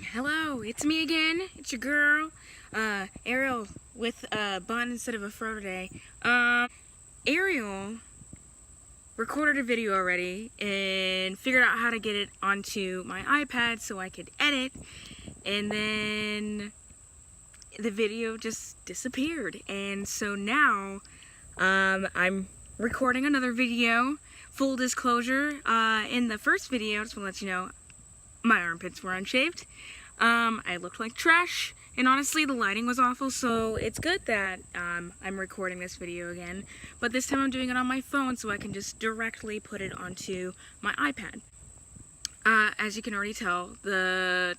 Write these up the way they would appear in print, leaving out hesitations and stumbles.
Hello, it's me again. It's your girl, Ariel, with a bun instead of a fro today. Ariel recorded a video already and figured out how to get it onto my iPad so I could edit, and then the video just disappeared. And so now I'm recording another video. Full disclosure, in the first video, I just want to let you know, my armpits were unshaved. I looked like trash, and honestly the lighting was awful, so it's good that I'm recording this video again, but this time I'm doing it on my phone so I can just directly put it onto my iPad. As you can already tell, the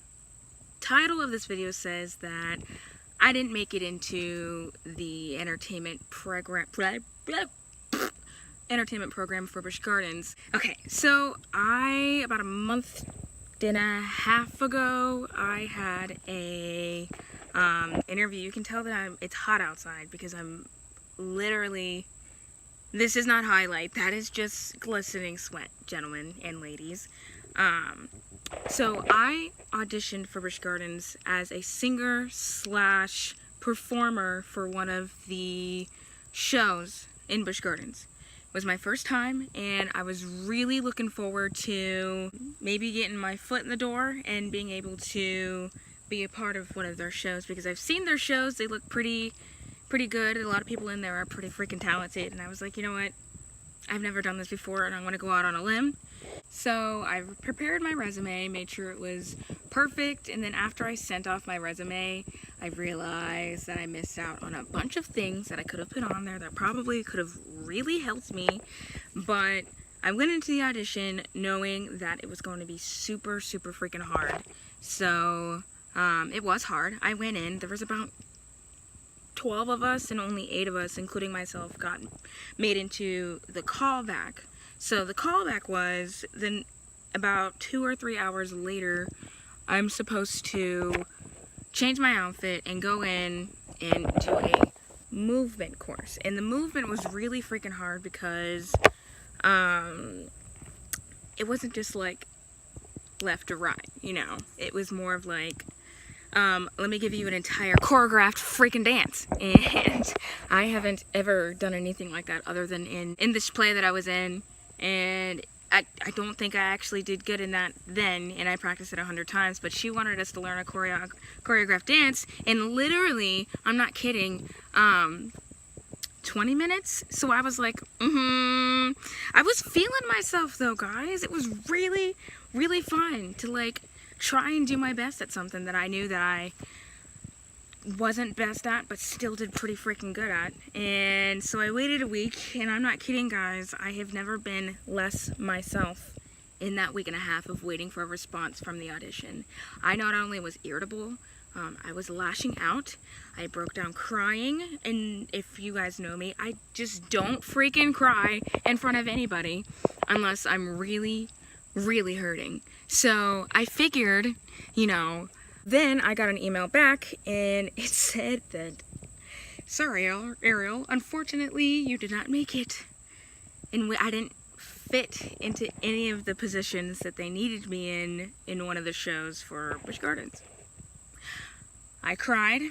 title of this video says that I didn't make it into the entertainment program for Busch Gardens. Okay, so about a month and a half ago, I had a interview. You can tell that it's hot outside because I'm literally, this is not highlight, that is just glistening sweat, gentlemen and ladies. So I auditioned for Busch Gardens as a singer slash performer for one of the shows in Busch Gardens. It was my first time, and I was really looking forward to maybe getting my foot in the door and being able to be a part of one of their shows, because I've seen their shows. They look pretty good. A lot of people in there are pretty freaking talented, and I was like, you know what? I've never done this before, and I want to go out on a limb. So I prepared my resume, made sure it was perfect, and then after I sent off my resume, I realized that I missed out on a bunch of things that I could have put on there that probably could have really helped me. But I went into the audition knowing that it was going to be super freaking hard. So it was hard. I went in, there was about 12 of us, and only 8 of us, including myself, got made into the callback. So the callback was, then about 2 or 3 hours later, I'm supposed to change my outfit and go in and do a movement course. And the movement was really freaking hard because it wasn't just like left or right, you know. It was more of like, let me give you an entire choreographed freaking dance. And I haven't ever done anything like that other than in this play that I was in. And I don't think I actually did good in that then, and I practiced it 100 times, but she wanted us to learn a choreographed dance, and literally, I'm not kidding, 20 minutes? So I was like, I was feeling myself though, guys. It was really fun to like try and do my best at something that I knew that I wasn't best at, but still did pretty freaking good at. And so I waited a week, and I'm not kidding, guys, I have never been less myself in that week and a half of waiting for a response from the audition. I not only was irritable, I was lashing out, I broke down crying, and if you guys know me, I just don't freaking cry in front of anybody unless I'm really hurting. So I figured, you know, then I got an email back, and it said that, sorry, Ariel, unfortunately, you did not make it. And I didn't fit into any of the positions that they needed me in one of the shows for Busch Gardens. I cried,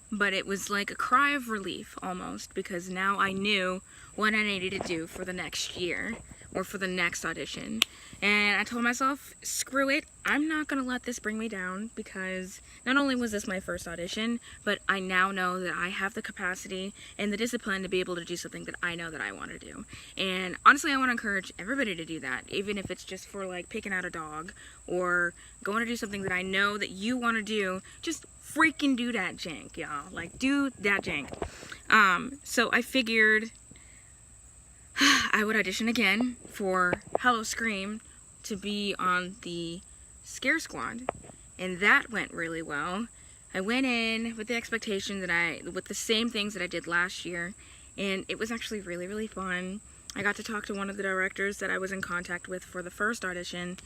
but it was like a cry of relief, almost, because now I knew what I needed to do for the next year, or for the next audition. And I told myself, screw it, I'm not gonna let this bring me down, because not only was this my first audition, but I now know that I have the capacity and the discipline to be able to do something that I know that I want to do. And honestly, I want to encourage everybody to do that, even if it's just for like picking out a dog or going to do something that I know that you want to do. Just freaking do that jank, y'all. Like, do that jank. So I figured I would audition again for Hello Scream to be on the Scare Squad, and that went really well. I went in with the expectation that with the same things that I did last year, and it was actually really fun. I got to talk to one of the directors that I was in contact with for the first audition,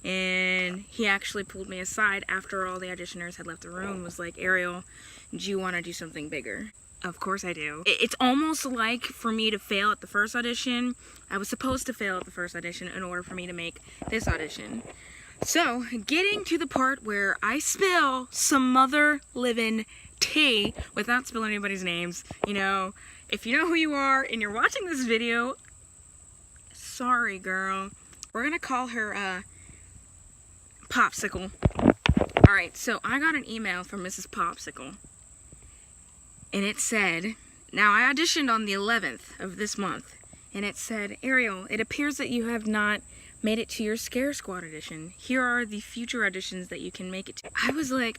and he actually pulled me aside after all the auditioners had left the room and was like, Ariel, do you want to do something bigger? Of course I do. It's almost like for me to fail at the first audition, I was supposed to fail at the first audition in order for me to make this audition. So, getting to the part where I spill some mother living tea without spilling anybody's names. You know, if you know who you are and you're watching this video, sorry girl. We're gonna call her Popsicle. Alright, so I got an email from Mrs. Popsicle, and it said, now I auditioned on the 11th of this month, and it said, Ariel, it appears that you have not made it to your Scare Squad audition. Here are the future auditions that you can make it to. I was like,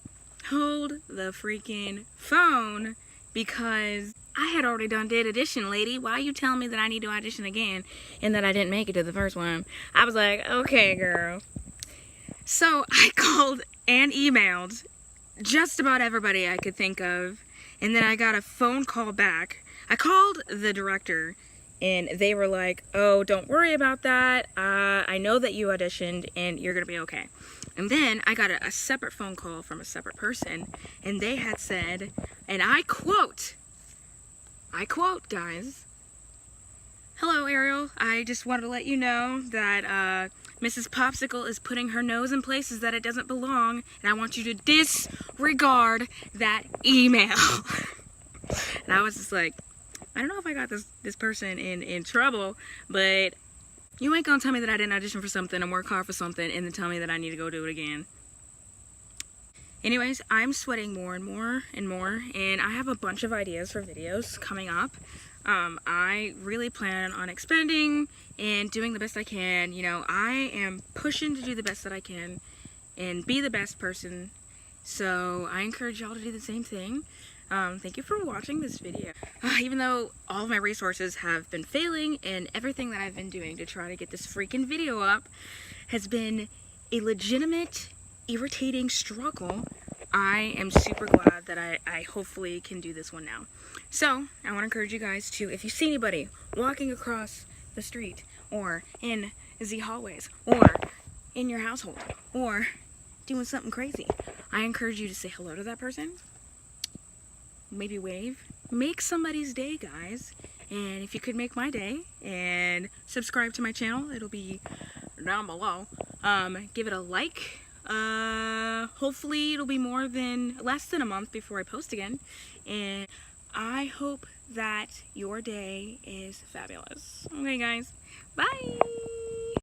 hold the freaking phone, because I had already did audition, lady. Why are you telling me that I need to audition again and that I didn't make it to the first one? I was like, okay, girl. So I called and emailed just about everybody I could think of, and then I got a phone call back. I called the director, and they were like, oh, don't worry about that. I know that you auditioned, and you're going to be okay. And then I got a separate phone call from a separate person, and they had said, and I quote, guys, hello, Ariel. I just wanted to let you know that Mrs. Popsicle is putting her nose in places that it doesn't belong, and I want you to disregard that email. And I was just like, I don't know if I got this person in trouble, but you ain't gonna tell me that I didn't audition for something and work hard for something and then tell me that I need to go do it again. Anyways, I'm sweating more and more and more, and I have a bunch of ideas for videos coming up. I really plan on expanding and doing the best I can. You know, I am pushing to do the best that I can and be the best person. So I encourage y'all to do the same thing. Thank you for watching this video. Even though all of my resources have been failing and everything that I've been doing to try to get this freaking video up has been a legitimate, irritating struggle, I am super glad that I hopefully can do this one now. So, I want to encourage you guys to, if you see anybody walking across the street, or in the hallways, or in your household, or doing something crazy, I encourage you to say hello to that person. Maybe wave. Make somebody's day, guys. And if you could make my day and subscribe to my channel, it'll be down below. Give it a like. Hopefully it'll be less than a month before I post again. And I hope that your day is fabulous. Okay, guys. Bye.